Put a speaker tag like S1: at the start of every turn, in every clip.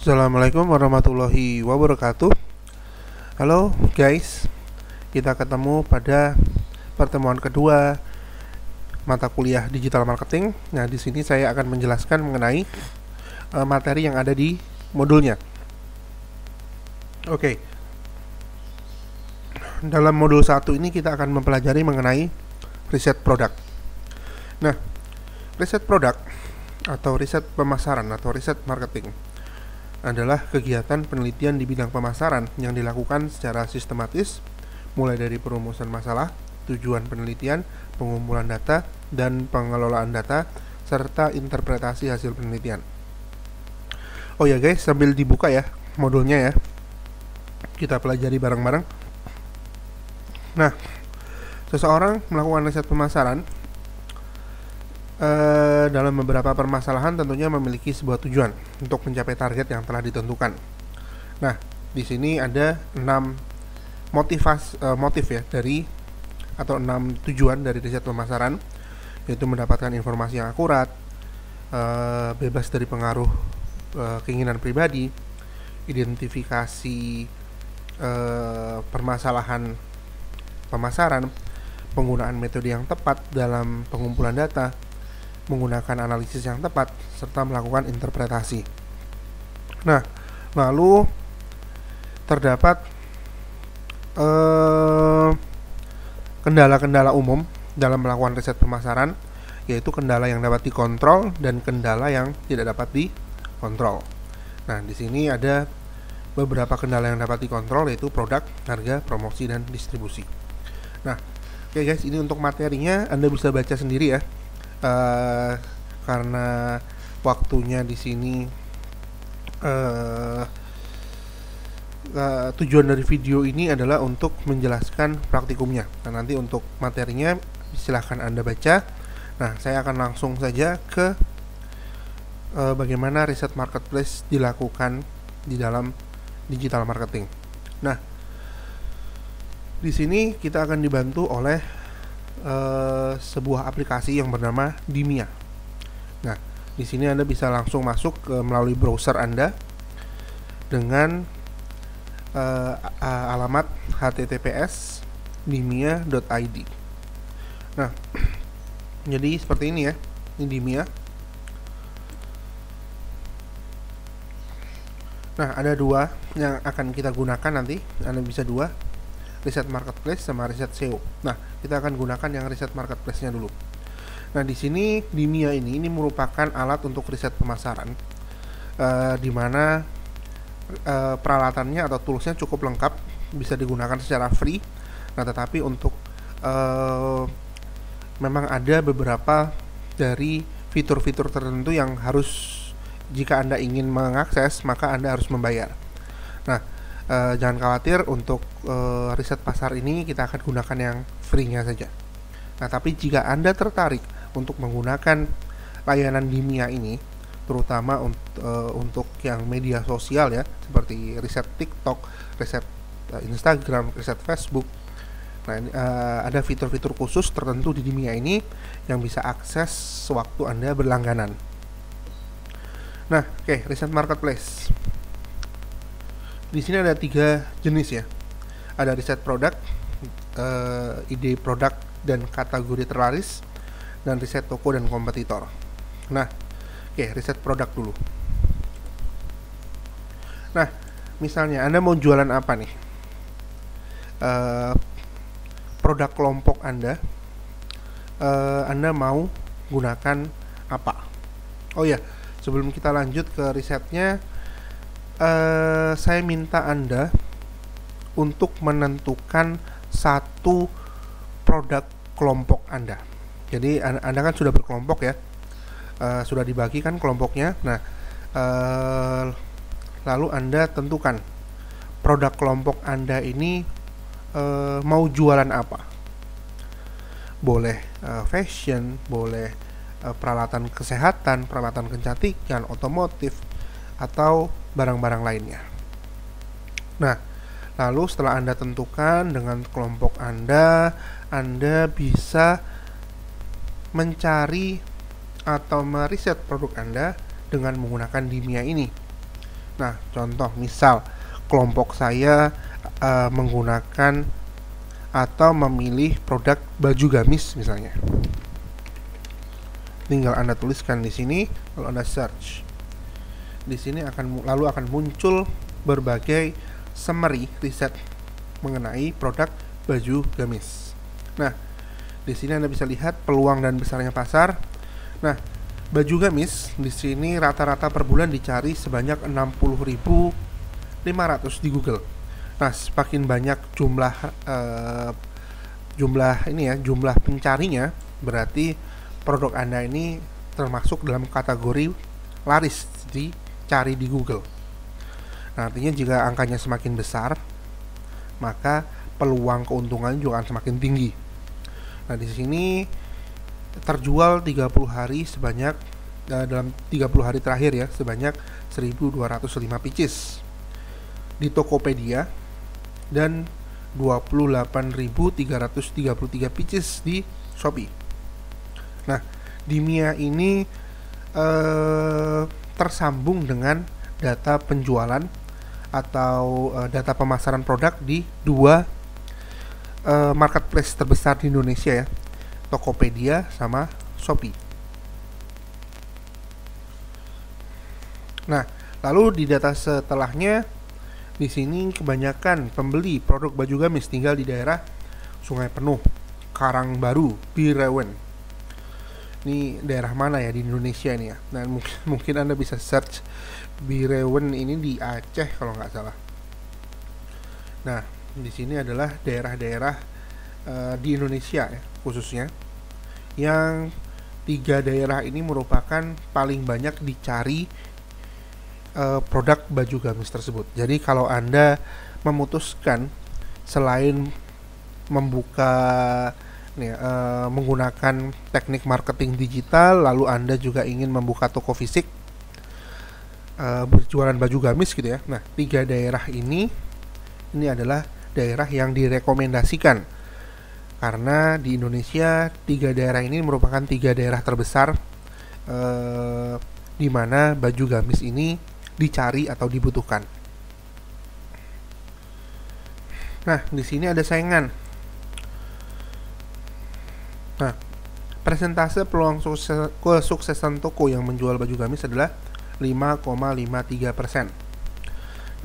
S1: Assalamualaikum warahmatullahi wabarakatuh. Halo guys, kita ketemu pada pertemuan kedua mata kuliah digital marketing. Nah, di sini saya akan menjelaskan mengenai materi yang ada di modulnya. Oke. Dalam modul 1 ini kita akan mempelajari mengenai riset produk. Nah, riset produk atau riset pemasaran atau riset marketing adalah kegiatan penelitian di bidang pemasaran yang dilakukan secara sistematis, mulai dari perumusan masalah, tujuan penelitian, pengumpulan data, dan pengelolaan data, serta interpretasi hasil penelitian. Oh ya guys, sambil dibuka ya modulnya ya, kita pelajari bareng-bareng. Nah, seseorang melakukan riset pemasaran dalam beberapa permasalahan tentunya memiliki sebuah tujuan untuk mencapai target yang telah ditentukan. Nah, di sini ada 6 motif ya dari atau 6 tujuan dari riset pemasaran, yaitu mendapatkan informasi yang akurat, bebas dari pengaruh keinginan pribadi, identifikasi permasalahan pemasaran, penggunaan metode yang tepat dalam pengumpulan data, menggunakan analisis yang tepat, serta melakukan interpretasi. Nah, lalu terdapat kendala-kendala umum dalam melakukan riset pemasaran, yaitu kendala yang dapat dikontrol dan kendala yang tidak dapat dikontrol. Nah, di sini ada beberapa kendala yang dapat dikontrol, yaitu produk, harga, promosi, dan distribusi. Nah, oke guys, ini untuk materinya Anda bisa baca sendiri ya. Karena waktunya di sini tujuan dari video ini adalah untuk menjelaskan praktikumnya. Nah, nanti untuk materinya silahkan Anda baca. Nah, saya akan langsung saja ke bagaimana riset marketplace dilakukan di dalam digital marketing. Nah, di sini kita akan dibantu oleh sebuah aplikasi yang bernama Dimia. Nah, di sini Anda bisa langsung masuk melalui browser Anda dengan alamat https://dimia.id. Nah, jadi seperti ini ya, ini Dimia. Nah, ada dua yang akan kita gunakan nanti. Anda bisa dua, riset marketplace sama riset SEO. Nah, kita akan gunakan yang riset marketplace-nya dulu. Nah, di sini Dimia ini merupakan alat untuk riset pemasaran, di mana peralatannya atau toolsnya cukup lengkap, bisa digunakan secara free. Nah, tetapi untuk memang ada beberapa dari fitur-fitur tertentu yang harus, jika Anda ingin mengakses, maka Anda harus membayar. Nah, jangan khawatir, untuk riset pasar ini kita akan gunakan yang free-nya saja. Nah, tapi jika Anda tertarik untuk menggunakan layanan Dimia ini, terutama untuk yang media sosial ya, seperti riset TikTok, riset Instagram, riset Facebook. Nah, ada fitur-fitur khusus tertentu di Dimia ini yang bisa akses sewaktu Anda berlangganan. Nah, oke, riset marketplace. Di sini ada 3 jenis ya. Ada riset produk, ide produk dan kategori terlaris, dan riset toko dan kompetitor. Nah, oke, riset produk dulu. Nah, misalnya Anda mau jualan apa nih? Produk kelompok Anda mau gunakan apa? Oh ya, sebelum kita lanjut ke risetnya, saya minta Anda untuk menentukan satu produk kelompok Anda. Jadi Anda kan sudah berkelompok ya, sudah dibagi kan kelompoknya. Nah, lalu Anda tentukan produk kelompok Anda ini mau jualan apa. Boleh fashion, boleh peralatan kesehatan, peralatan kecantikan, otomotif, atau barang-barang lainnya. Nah, lalu setelah Anda tentukan dengan kelompok Anda bisa mencari atau meriset produk Anda dengan menggunakan Dimia ini. Nah, contoh misal kelompok saya menggunakan atau memilih produk baju gamis misalnya. Tinggal Anda tuliskan di sini, lalu Anda search. Di sini lalu akan muncul berbagai summary riset mengenai produk baju gamis. Nah, di sini Anda bisa lihat peluang dan besarnya pasar. Nah, baju gamis di sini rata-rata per bulan dicari sebanyak 60.500 di Google. Nah, semakin banyak jumlah pencarinya, berarti produk Anda ini termasuk dalam kategori laris dicari di Google. Nah, artinya jika angkanya semakin besar, maka peluang keuntungan juga akan semakin tinggi. Nah, di sini terjual 30 hari sebanyak dalam 30 hari terakhir ya, sebanyak 1.205 pieces di Tokopedia dan 28.333 pieces di Shopee. Nah, di Mia ini tersambung dengan data penjualan atau data pemasaran produk di dua marketplace terbesar di Indonesia ya, Tokopedia sama Shopee. Nah, lalu di data setelahnya, di sini kebanyakan pembeli produk baju gamis tinggal di daerah Sungai Penuh, Karangbaru, Bireuen. Ini daerah mana ya di Indonesia ini ya? Nah, mungkin Anda bisa search Bireuen ini di Aceh kalau nggak salah. Nah, di sini adalah daerah-daerah di Indonesia ya, khususnya yang 3 daerah ini merupakan paling banyak dicari produk baju gamis tersebut. Jadi kalau Anda memutuskan selain menggunakan teknik marketing digital, lalu Anda juga ingin membuka toko fisik berjualan baju gamis gitu ya. Nah, 3 daerah ini adalah daerah yang direkomendasikan karena di Indonesia 3 daerah ini merupakan 3 daerah terbesar di mana baju gamis ini dicari atau dibutuhkan. Nah, di sini ada saingan. Nah, persentase peluang kesuksesan toko yang menjual baju gamis adalah 5,53%.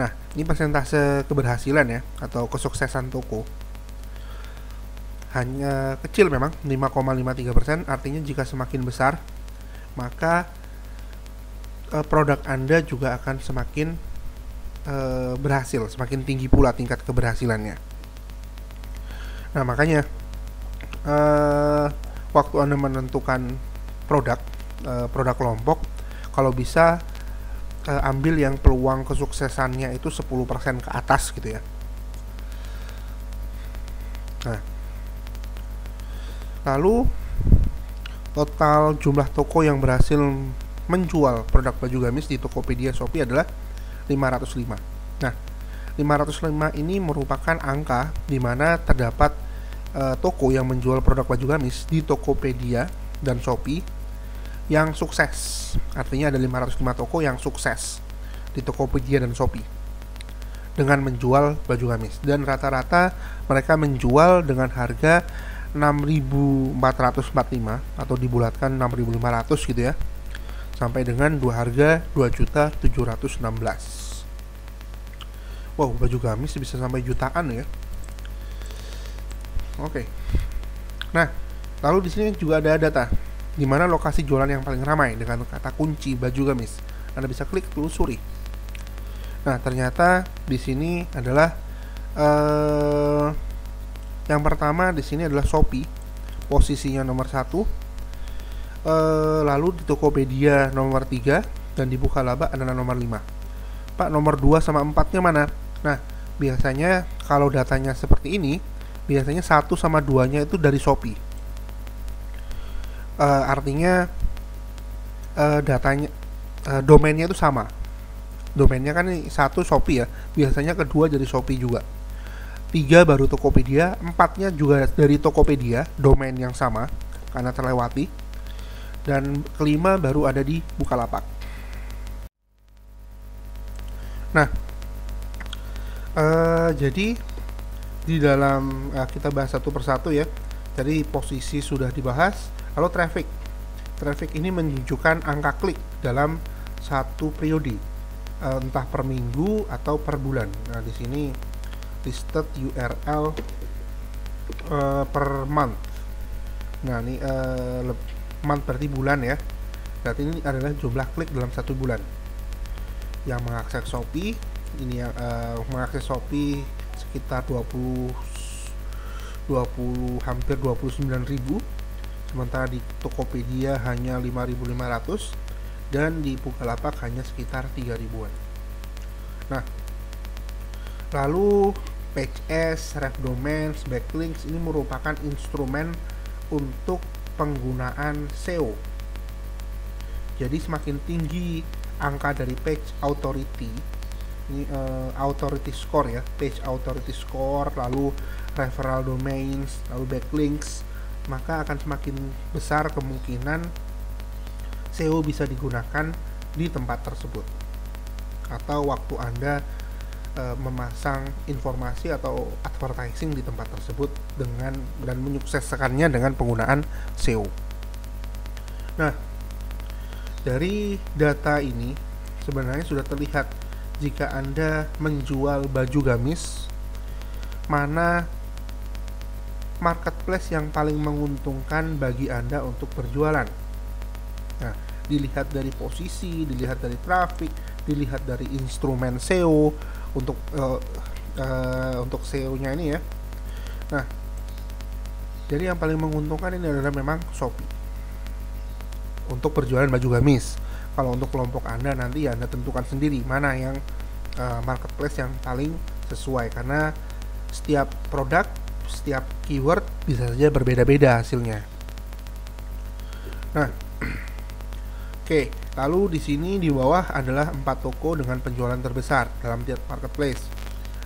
S1: Nah, ini persentase keberhasilan ya, atau kesuksesan toko. Hanya kecil memang, 5,53%, artinya jika semakin besar, maka produk Anda juga akan semakin berhasil, semakin tinggi pula tingkat keberhasilannya. Nah, makanya waktu Anda menentukan produk kelompok, kalau bisa ambil yang peluang kesuksesannya itu 10% ke atas gitu ya. Nah, lalu total jumlah toko yang berhasil menjual produk baju gamis di Tokopedia Shopee adalah 505. Nah, 505 ini merupakan angka di mana terdapat toko yang menjual produk baju gamis di Tokopedia dan Shopee yang sukses. Artinya ada 505 toko yang sukses di Tokopedia dan Shopee dengan menjual baju gamis, dan rata-rata mereka menjual dengan harga 6.445 atau dibulatkan 6.500 gitu ya, sampai dengan harga 2.716. Wow, baju gamis bisa sampai jutaan ya. Oke. Nah, lalu di sini juga ada data di mana lokasi jualan yang paling ramai dengan kata kunci baju gamis. Anda bisa klik telusuri. Nah, ternyata di sini adalah yang pertama di sini adalah Shopee, posisinya nomor 1. Lalu di Tokopedia nomor 3 dan di Bukalapak adalah nomor 5. Pak, nomor 2 sama 4-nya mana? Nah, biasanya kalau datanya seperti ini, biasanya 1 sama 2-nya itu dari Shopee. Artinya datanya domainnya itu sama. Domainnya kan 1 Shopee ya, biasanya kedua dari Shopee juga. 3 baru Tokopedia, 4-nya juga dari Tokopedia, domain yang sama karena terlewati. Dan kelima baru ada di Bukalapak. Nah, jadi di dalam kita bahas satu persatu ya. Jadi posisi sudah dibahas, lalu traffic. Traffic ini menunjukkan angka klik dalam satu periode, entah per minggu atau per bulan. Nah, di sini listed URL per month. Nah, ini month berarti bulan ya. Berarti ini adalah jumlah klik dalam satu bulan. Yang mengakses Shopee ini yang mengakses Shopee sekitar 20 hampir 29.000, sementara di Tokopedia hanya 5.500 dan di Bukalapak hanya sekitar 3.000-an. Nah, lalu page S, ref domains, backlinks ini merupakan instrumen untuk penggunaan SEO. Jadi semakin tinggi angka dari page authority, ini authority score ya, page authority score, lalu referral domains, lalu backlinks, maka akan semakin besar kemungkinan SEO bisa digunakan di tempat tersebut. Atau waktu Anda memasang informasi atau advertising di tempat tersebut dengan dan menyukseskannya dengan penggunaan SEO. Nah, dari data ini sebenarnya sudah terlihat jika Anda menjual baju gamis, mana marketplace yang paling menguntungkan bagi Anda untuk berjualan. Nah, dilihat dari posisi, dilihat dari traffic, dilihat dari instrumen SEO untuk SEO-nya ini ya. Nah, jadi yang paling menguntungkan ini adalah memang Shopee untuk berjualan baju gamis. Kalau untuk kelompok Anda nanti ya Anda tentukan sendiri mana yang marketplace yang paling sesuai, karena setiap produk, setiap keyword bisa saja berbeda-beda hasilnya. Nah, oke, lalu di sini di bawah adalah 4 toko dengan penjualan terbesar dalam tiap marketplace.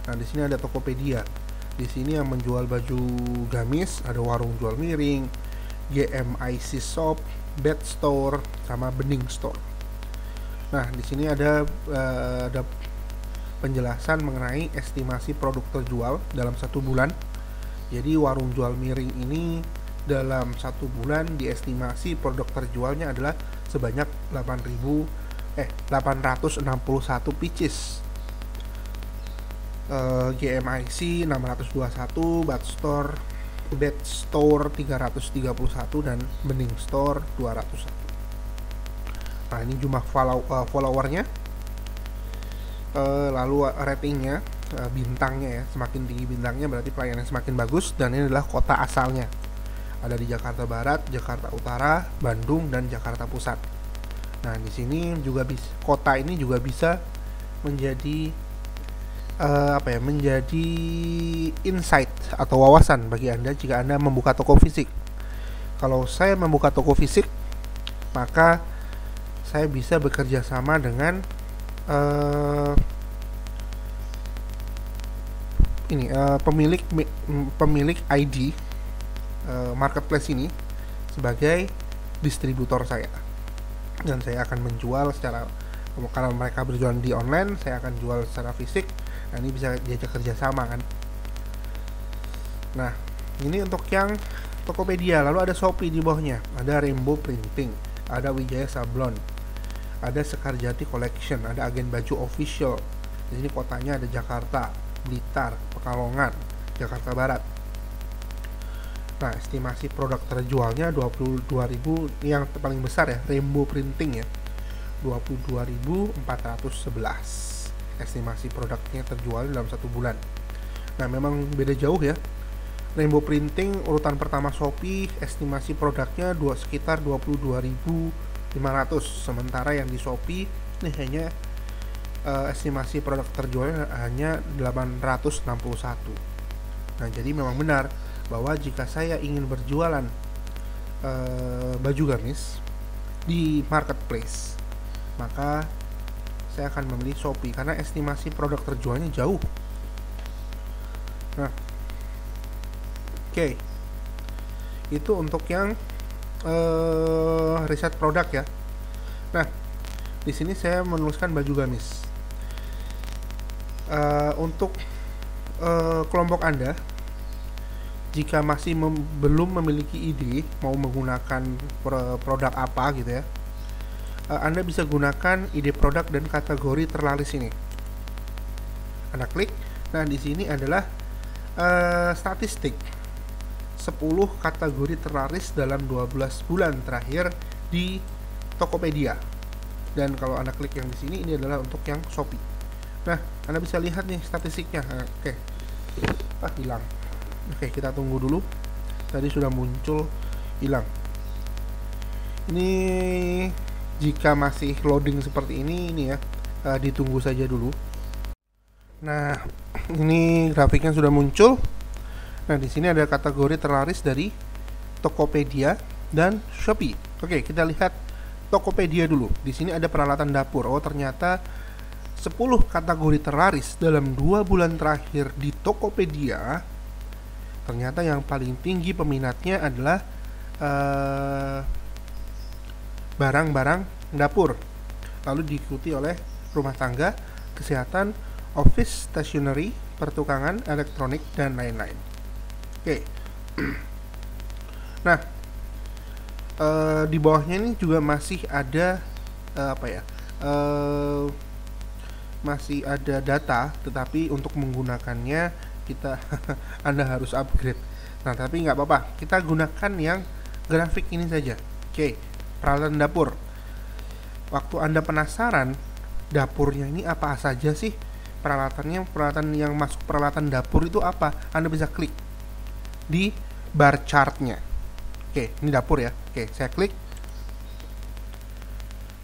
S1: Nah, di sini ada Tokopedia. Di sini yang menjual baju gamis ada Warung Jual Miring, GMIC Shop, Bed Store, sama Bening Store. Nah, di sini ada penjelasan mengenai estimasi produk terjual dalam satu bulan. Jadi Warung Jual Miring ini dalam satu bulan diestimasi produk terjualnya adalah sebanyak 861 pieces. GMIC 621, Bed Store 331 dan Bening Store 201. Nah, ini jumlah followernya. Lalu ratingnya, bintangnya ya, semakin tinggi bintangnya berarti pelayanan semakin bagus, dan ini adalah kota asalnya. Ada di Jakarta Barat, Jakarta Utara, Bandung, dan Jakarta Pusat. Nah, di sini juga kota ini juga bisa menjadi menjadi insight atau wawasan bagi Anda jika Anda membuka toko fisik. Kalau saya membuka toko fisik, maka saya bisa bekerja sama dengan pemilik ID marketplace ini sebagai distributor saya, dan saya akan menjual secara, karena mereka berjualan di online, saya akan jual secara fisik. Nah, ini bisa diajak kerjasama kan. Nah, ini untuk yang Tokopedia. Lalu ada Shopee di bawahnya, ada Rainbow Printing, ada Wijaya Sablon, ada Sekarjati Collection, ada Agen Baju Official. Di sini kotanya ada Jakarta, Blitar, Pekalongan, Jakarta Barat. Nah, estimasi produk terjualnya 22.000, yang paling besar ya, Rainbow Printing ya, 22.411 estimasi produknya terjual dalam satu bulan. Nah, memang beda jauh ya. Rainbow Printing urutan pertama Shopee, estimasi produknya sekitar 22.500, sementara yang di Shopee ini hanya estimasi produk terjualnya hanya 861. Nah, jadi memang benar bahwa jika saya ingin berjualan baju gamis di marketplace, maka saya akan memilih Shopee karena estimasi produk terjualnya jauh. Nah, oke. Itu untuk yang riset produk ya. Nah, di sini saya menuliskan baju gamis. Untuk kelompok Anda, jika masih belum memiliki ide mau menggunakan produk apa gitu ya, Anda bisa gunakan ide produk dan kategori terlaris ini. Anda klik. Nah, di sini adalah statistik 10 kategori terlaris dalam 12 bulan terakhir di Tokopedia. Dan kalau Anda klik yang di sini, ini adalah untuk yang Shopee. Nah, Anda bisa lihat nih statistiknya. Oke. Hilang. Oke, kita tunggu dulu. Tadi sudah muncul, hilang. Ini jika masih loading seperti ini ya, ditunggu saja dulu. Nah, ini grafiknya sudah muncul. Nah, di sini ada kategori terlaris dari Tokopedia dan Shopee. Oke, kita lihat Tokopedia dulu. Di sini ada peralatan dapur. Oh, ternyata 10 kategori terlaris dalam 2 bulan terakhir di Tokopedia. Ternyata yang paling tinggi peminatnya adalah barang-barang dapur. Lalu diikuti oleh rumah tangga, kesehatan, office, stationery, pertukangan, elektronik, dan lain-lain. Oke. Nah, di bawahnya ini juga masih ada masih ada data, tetapi untuk menggunakannya kita Anda harus upgrade. Nah, tapi nggak apa-apa, kita gunakan yang grafik ini saja. Oke, peralatan dapur. Waktu Anda penasaran dapurnya ini apa saja sih, peralatan yang masuk peralatan dapur itu apa, Anda bisa klik di bar chartnya. Oke, ini dapur ya. Oke, saya klik.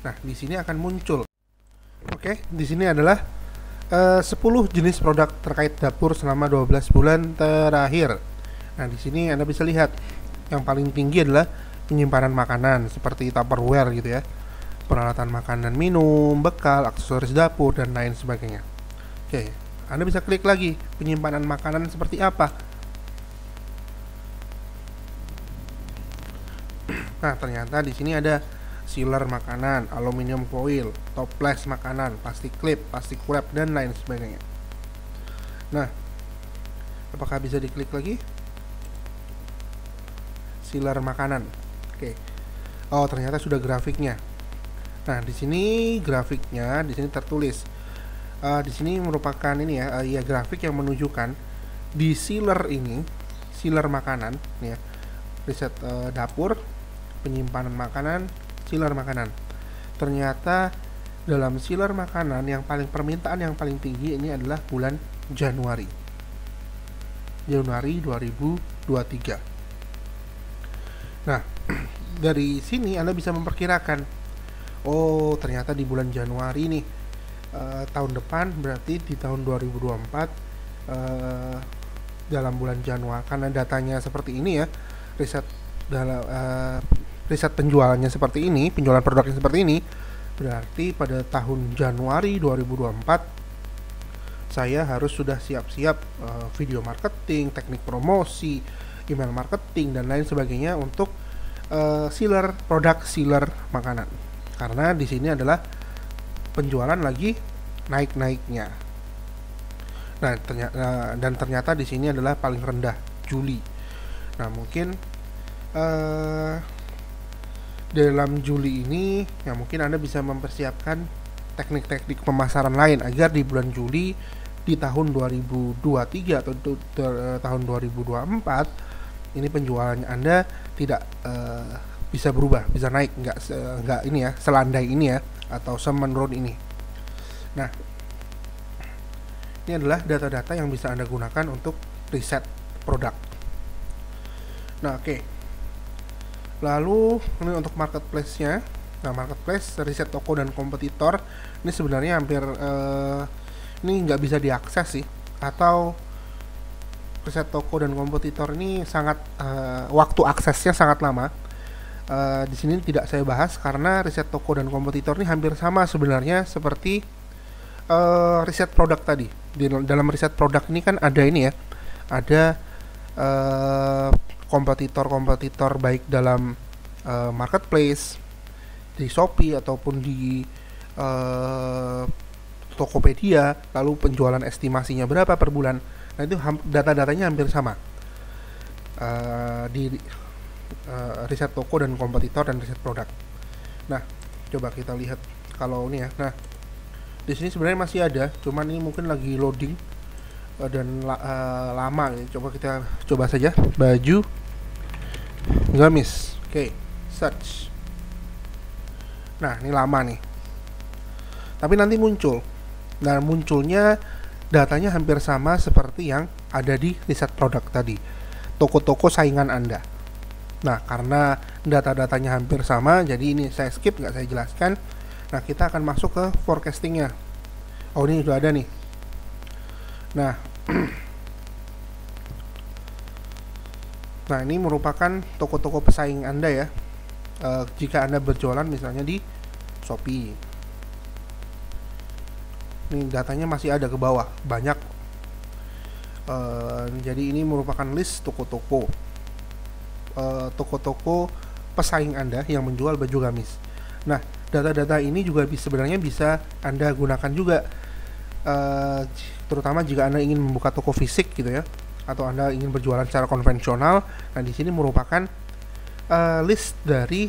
S1: Nah, di sini akan muncul. Oke, di sini adalah 10 jenis produk terkait dapur selama 12 bulan terakhir. Nah, di sini Anda bisa lihat yang paling tinggi adalah penyimpanan makanan seperti Tupperware gitu ya. Peralatan makanan minum, bekal, aksesoris dapur, dan lain sebagainya. Oke, Anda bisa klik lagi penyimpanan makanan seperti apa. Nah, ternyata di sini ada sealer makanan, aluminium foil, toples makanan, plastik clip, plastik wrap, dan lain sebagainya. Nah, apakah bisa diklik lagi? Sealer makanan. Oke. Oh, ternyata sudah grafiknya. Nah, di sini grafiknya, di sini tertulis. Di sini merupakan ini ya, grafik yang menunjukkan di sealer ini, sealer makanan, ya, riset dapur, penyimpanan makanan, sealer makanan. Ternyata dalam sealer makanan yang permintaan yang paling tinggi ini adalah bulan Januari 2023. Nah, dari sini Anda bisa memperkirakan, oh ternyata di bulan Januari nih, tahun depan, berarti di tahun 2024 dalam bulan Januari, karena datanya seperti ini ya, riset penjualannya seperti ini, penjualan produknya seperti ini, berarti pada tahun Januari 2024 saya harus sudah siap-siap video marketing, teknik promosi, email marketing, dan lain sebagainya untuk produk sealer makanan. Karena di sini adalah penjualan lagi naik-naiknya. Nah, ternyata di sini adalah paling rendah Juli. Nah, mungkin dalam Juli ini ya mungkin Anda bisa mempersiapkan teknik-teknik pemasaran lain agar di bulan Juli di tahun 2023 atau tahun 2024 ini penjualannya Anda tidak bisa berubah, bisa naik, nggak ini ya, selandai ini ya, atau semenurun ini. Nah, ini adalah data-data yang bisa Anda gunakan untuk riset produk. Nah, oke. Lalu ini untuk marketplace-nya. Nah, marketplace, riset toko dan kompetitor ini sebenarnya hampir ini nggak bisa diakses sih, atau riset toko dan kompetitor ini sangat waktu aksesnya sangat lama. Di sini tidak saya bahas karena riset toko dan kompetitor ini hampir sama sebenarnya seperti riset produk tadi. Dalam riset produk ini kan ada ini ya, ada kompetitor baik dalam marketplace di Shopee ataupun di Tokopedia, lalu penjualan estimasinya berapa per bulan. Nah itu data-datanya hampir sama di riset toko dan kompetitor dan riset produk. Nah coba kita lihat kalau ini ya. Nah di sini sebenarnya masih ada, cuman ini mungkin lagi loading dan lama. Coba kita coba saja baju gamis. Oke, search. Nah ini lama nih, tapi nanti muncul. Nah munculnya datanya hampir sama seperti yang ada di riset produk tadi, toko-toko saingan Anda. Nah karena data-datanya hampir sama, jadi ini saya skip, nggak saya jelaskan. Nah kita akan masuk ke forecastingnya. Oh ini sudah ada nih. Nah nah ini merupakan toko-toko pesaing Anda ya. Jika Anda berjualan misalnya di Shopee, ini datanya masih ada ke bawah, banyak. Jadi ini merupakan list toko-toko pesaing Anda yang menjual baju gamis. Nah data-data ini juga sebenarnya bisa Anda gunakan juga, terutama jika Anda ingin membuka toko fisik gitu ya, atau Anda ingin berjualan secara konvensional. Nah di sini merupakan list dari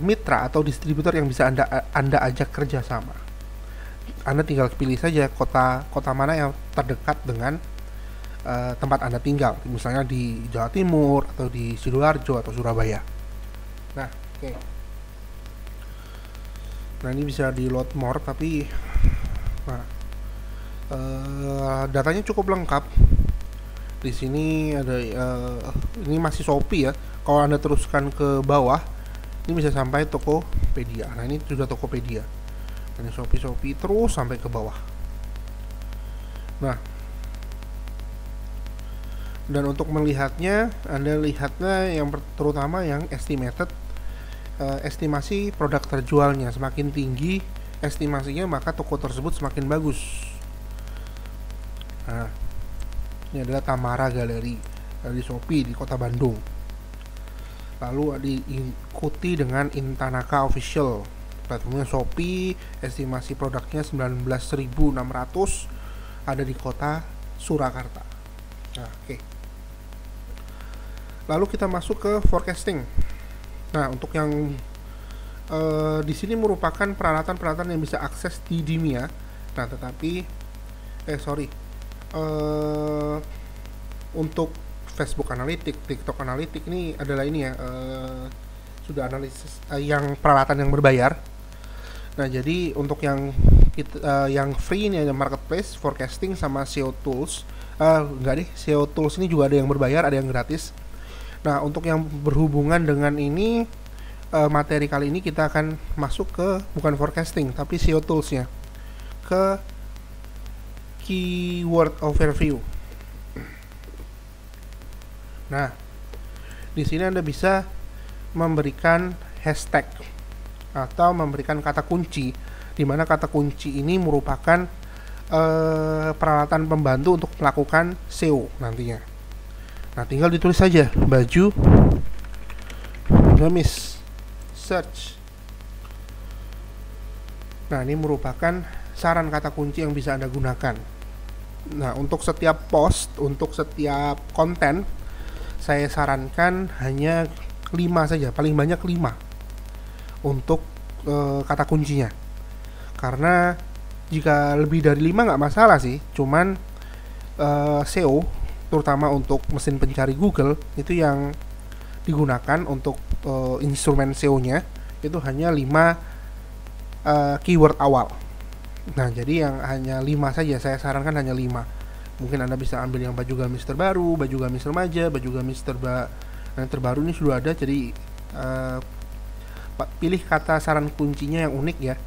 S1: mitra atau distributor yang bisa Anda ajak kerjasama. Anda tinggal pilih saja kota mana yang terdekat dengan tempat Anda tinggal, misalnya di Jawa Timur atau di Sidoarjo atau Surabaya. Nah, oke. Nah ini bisa di load more, tapi datanya cukup lengkap. Di sini ada ini masih Shopee ya. Kalau Anda teruskan ke bawah, ini bisa sampai Tokopedia. Nah ini sudah Tokopedia. Ini Shopee terus sampai ke bawah. Nah, dan untuk melihatnya, Anda lihatnya yang terutama yang estimated, estimasi produk terjualnya. Semakin tinggi estimasinya, maka toko tersebut semakin bagus. Nah, ini adalah Tamara Gallery di Shopee di Kota Bandung. Lalu diikuti dengan Intanaka Official, platformnya Shopee, estimasi produknya 19.600, ada di Kota Surakarta. Nah, oke. Lalu kita masuk ke forecasting. Nah, untuk yang di sini merupakan peralatan-peralatan yang bisa akses di Dimia. Nah, tetapi untuk Facebook Analytics, TikTok Analytics ini adalah ini ya, sudah analisis yang peralatan yang berbayar. Nah, jadi untuk yang free ini ada Marketplace, Forecasting, sama SEO Tools. Enggak deh, SEO Tools ini juga ada yang berbayar, ada yang gratis. Nah, untuk yang berhubungan dengan ini, materi kali ini kita akan masuk ke bukan forecasting tapi SEO Tools-nya, ke keyword overview. Nah, di sini Anda bisa memberikan hashtag atau memberikan kata kunci, di mana kata kunci ini merupakan peralatan pembantu untuk melakukan SEO nantinya. Nah, tinggal ditulis saja baju gamis, search. Nah, ini merupakan saran kata kunci yang bisa Anda gunakan. Nah, untuk setiap post, untuk setiap konten, saya sarankan hanya 5 saja, paling banyak 5 untuk kata kuncinya. Karena jika lebih dari 5 nggak masalah sih, cuman SEO, terutama untuk mesin pencari Google, itu yang digunakan untuk instrumen SEO-nya itu hanya 5 keyword awal. Nah, jadi yang hanya 5 saja, saya sarankan hanya 5. Mungkin Anda bisa ambil yang baju gamis terbaru, baju gamis remaja, baju gamis terbaru ini sudah ada. Jadi pilih kata saran kuncinya yang unik ya.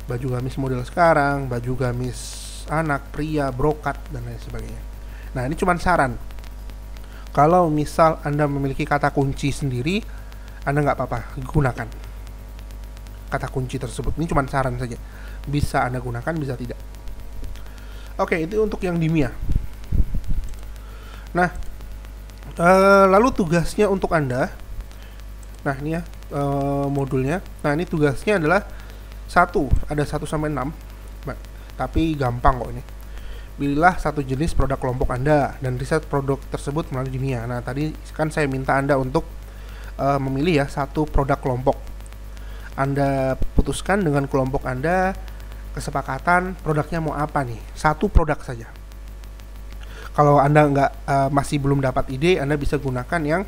S1: Baju gamis model sekarang, baju gamis anak, pria, brokat, dan lain sebagainya. Nah, ini cuma saran. Kalau misal Anda memiliki kata kunci sendiri, Anda nggak apa-apa gunakan kata kunci tersebut. Ini cuma saran saja. Bisa Anda gunakan, bisa tidak. Oke, itu untuk yang Dimia. Nah, lalu tugasnya untuk Anda. Nah, ini ya modulnya. Nah, ini tugasnya adalah Ada 1 sampai 6, tapi gampang kok ini. Pilihlah satu jenis produk kelompok Anda dan riset produk tersebut melalui dunia. Nah, tadi kan saya minta Anda untuk memilih ya satu produk kelompok. Anda putuskan dengan kelompok Anda kesepakatan produknya mau apa nih. Satu produk saja. Kalau Anda masih belum dapat ide, Anda bisa gunakan yang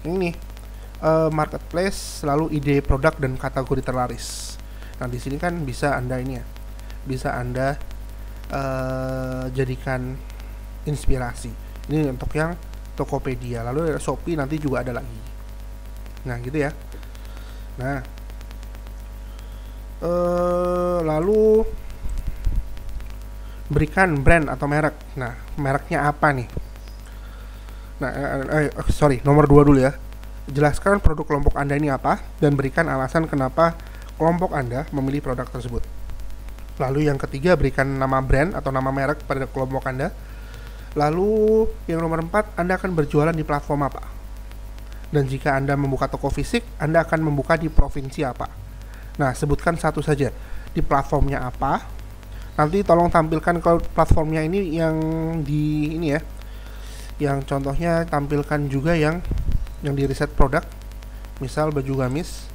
S1: ini marketplace, lalu ide produk dan kategori terlaris. Nah, di sini kan bisa Anda jadikan inspirasi. Ini untuk yang Tokopedia, lalu Shopee nanti juga ada lagi. Nah, gitu ya. Nah, lalu berikan brand atau merek. Nah, mereknya apa nih? Nah, nomor 2 dulu ya. Jelaskan produk kelompok Anda ini apa dan berikan alasan kenapa kelompok Anda memilih produk tersebut. Lalu yang ketiga, berikan nama brand atau nama merek pada kelompok Anda. Lalu yang nomor 4, Anda akan berjualan di platform apa? Dan jika Anda membuka toko fisik, Anda akan membuka di provinsi apa? Nah, sebutkan satu saja. Di platformnya apa? Nanti tolong tampilkan kalau platformnya ini yang di ini ya. Yang contohnya tampilkan juga yang di riset produk. Misal baju gamis.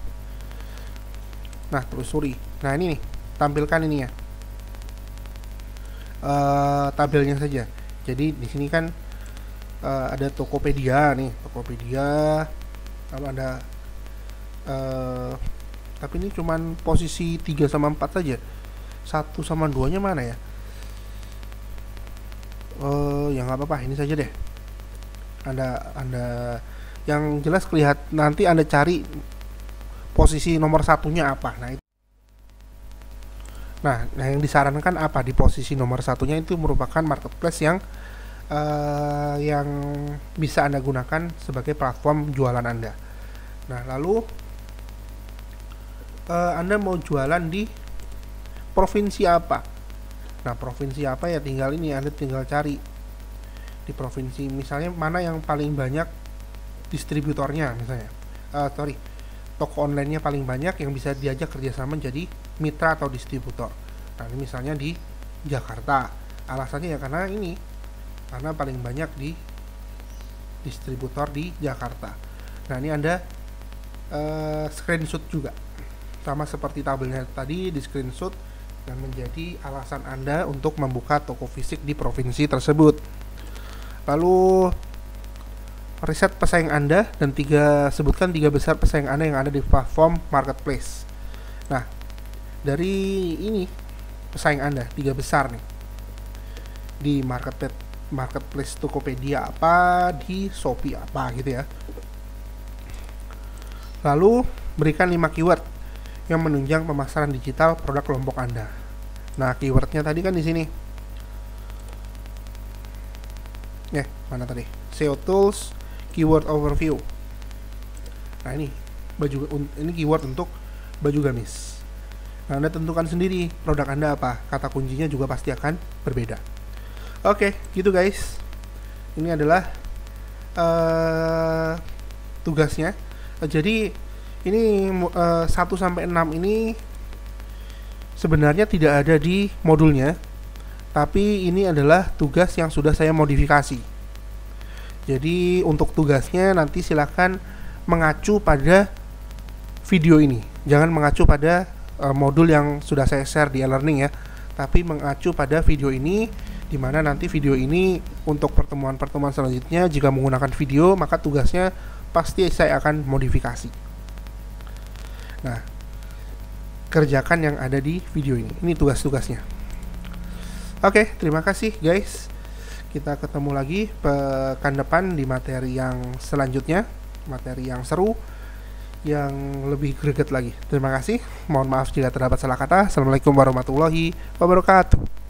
S1: Nah, telusuri. Nah, ini nih, tampilkan ini ya. Tabelnya saja. Jadi di sini kan ada Tokopedia nih, lalu ada tapi ini cuman posisi 3 sama 4 saja. 1 sama 2 nya mana ya? Ya nggak apa-apa, ini saja deh. Anda yang jelas nanti Anda cari posisi nomor 1-nya apa. Nah, yang disarankan apa di posisi nomor 1-nya itu merupakan marketplace yang bisa Anda gunakan sebagai platform jualan Anda. Nah, lalu Anda mau jualan di provinsi apa? Nah, provinsi apa ya tinggal Anda tinggal cari di provinsi, misalnya mana yang paling banyak distributornya misalnya. Toko online-nya paling banyak yang bisa diajak kerjasama jadi mitra atau distributor. Nah, ini misalnya di Jakarta. Alasannya ya karena paling banyak di distributor di Jakarta. Nah, ini Anda screenshot juga. Sama seperti tabelnya tadi, di screenshot dan menjadi alasan Anda untuk membuka toko fisik di provinsi tersebut. Lalu riset pesaing Anda dan sebutkan 3 besar pesaing Anda yang ada di platform marketplace. Nah, dari ini pesaing Anda 3 besar nih. Di marketplace Tokopedia apa, di Shopee apa gitu ya. Lalu berikan 5 keyword yang menunjang pemasaran digital produk kelompok Anda. Nah, keywordnya tadi kan di sini. Mana tadi? SEO tools, keyword overview. Nah, ini keyword untuk baju gamis. Nah, Anda tentukan sendiri produk Anda apa. Kata kuncinya juga pasti akan berbeda. Oke, gitu guys. Ini adalah tugasnya. Jadi ini 1 sampai 6 ini sebenarnya tidak ada di modulnya, tapi ini adalah tugas yang sudah saya modifikasi. Jadi untuk tugasnya nanti silakan mengacu pada video ini. Jangan mengacu pada modul yang sudah saya share di e-learning ya, tapi mengacu pada video ini, di mana nanti video ini untuk pertemuan-pertemuan selanjutnya jika menggunakan video, maka tugasnya pasti saya akan modifikasi. Nah, kerjakan yang ada di video ini. Ini tugas-tugasnya. Oke, terima kasih guys. Kita ketemu lagi pekan depan di materi yang selanjutnya, materi yang seru, yang lebih greget lagi. Terima kasih. Mohon maaf jika terdapat salah kata. Assalamualaikum warahmatullahi wabarakatuh.